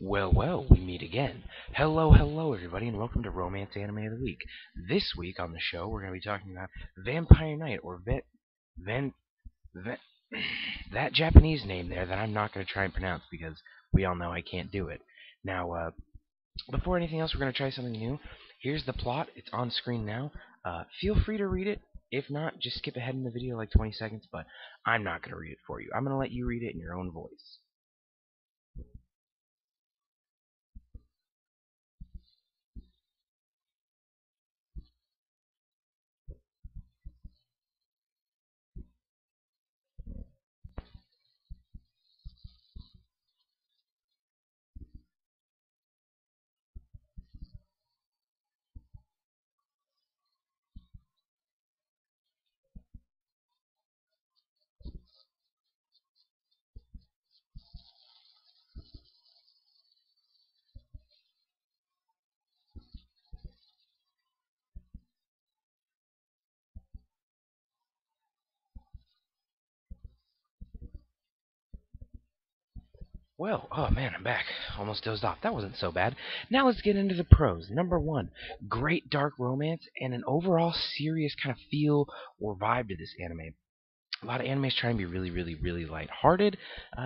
Well, we meet again. Hello, everybody, and welcome to Romance Anime of the Week. This week on the show, we're going to be talking about Vampire Knight, or Van, Van, that Japanese name there that I'm not going to try and pronounce because we all know I can't do it. Now, before anything else, we're going to try something new. Here's the plot. It's on screen now. Feel free to read it. If not, just skip ahead in the video like 20 seconds, but I'm not going to read it for you. I'm going to let you read it in your own voice. Well, oh man, I'm back. Almost dozed off. That wasn't so bad. Now let's get into the pros. Number one, great dark romance and an overall serious kind of feel or vibe to this anime. A lot of animes try and be really lighthearted.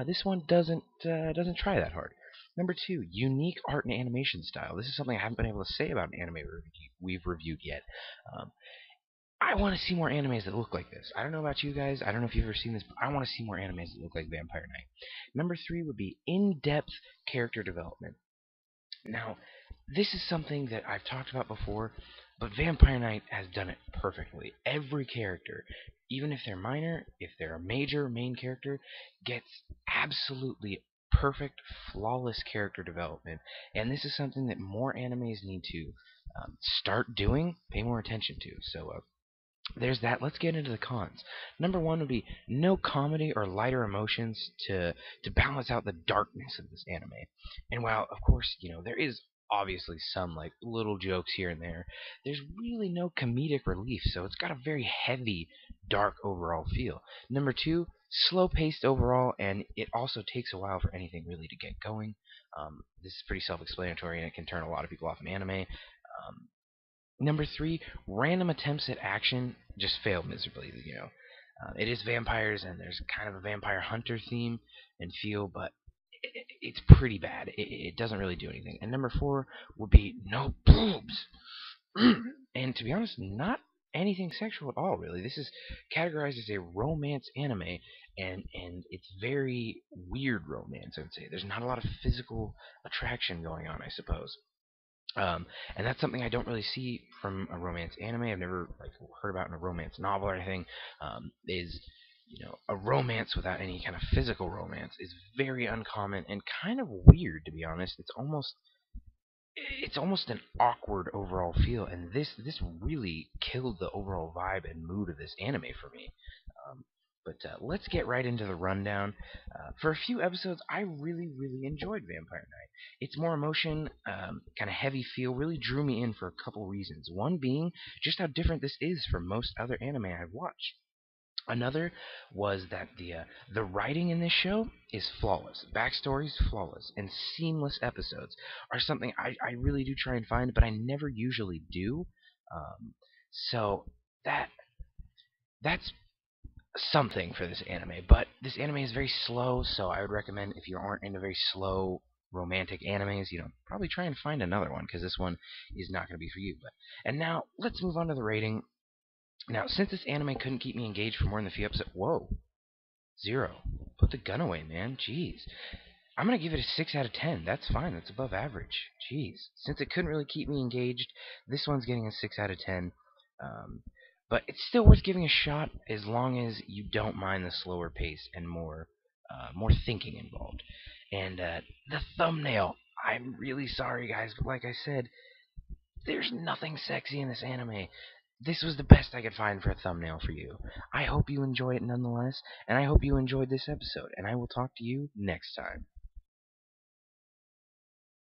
This one doesn't try that hard. Number two, unique art and animation style. This is something I haven't been able to say about an anime we've reviewed yet. Um, I want to see more animes that look like this. I don't know about you guys. I don't know if you've ever seen this, but I want to see more animes that look like Vampire Knight. Number three would be in-depth character development. Now, this is something that I've talked about before, but Vampire Knight has done it perfectly. Every character, even if they're minor, if they're a major main character, gets absolutely perfect, flawless character development. And this is something that more animes need to start doing, pay more attention to. So, there's that. Let's get into the cons. Number one would be no comedy or lighter emotions to balance out the darkness of this anime. And while, of course, there is obviously some like little jokes here and there, there's really no comedic relief, so it's got a very heavy, dark overall feel. Number two, slow paced overall, and it also takes a while for anything really to get going. This is pretty self explanatory, and it can turn a lot of people off an anime. Number three, random attempts at action just fail miserably. It is vampires, and there's kind of a vampire hunter theme and feel, but it's pretty bad. It doesn't really do anything. And number four would be no boobs, and to be honest, not anything sexual at all. Really, this is categorized as a romance anime, and it's very weird romance. I would say there's not a lot of physical attraction going on, I suppose. And that's something I don't really see from a romance anime. I've never heard about in a romance novel or anything. Is a romance without any kind of physical romance is very uncommon and kind of weird, to be honest. It's almost an awkward overall feel, and this really killed the overall vibe and mood of this anime for me. Um, but let's get right into the rundown. For a few episodes, I really enjoyed Vampire Knight. Its more emotion, kind of heavy feel, really drew me in for a couple reasons. One being just how different this is from most other anime I've watched. Another was that the writing in this show is flawless. Backstories flawless, and seamless episodes are something I really do try and find, but I never usually do. So that that's something for this anime. But this anime is very slow, so I would recommend if you aren't into very slow romantic animes, probably try and find another one because this one is not going to be for you. And now let's move on to the rating. Now, since this anime couldn't keep me engaged for more than a few episodes, whoa, zero. Put the gun away, man. Jeez. I'm gonna give it a 6 out of 10. That's fine. That's above average. Jeez. Since it couldn't really keep me engaged, this one's getting a 6 out of 10. Um, but it's still worth giving a shot as long as you don't mind the slower pace and more thinking involved. And the thumbnail. I'm really sorry, guys, but like I said, there's nothing sexy in this anime. This was the best I could find for a thumbnail for you. I hope you enjoy it nonetheless, and I hope you enjoyed this episode, and I will talk to you next time.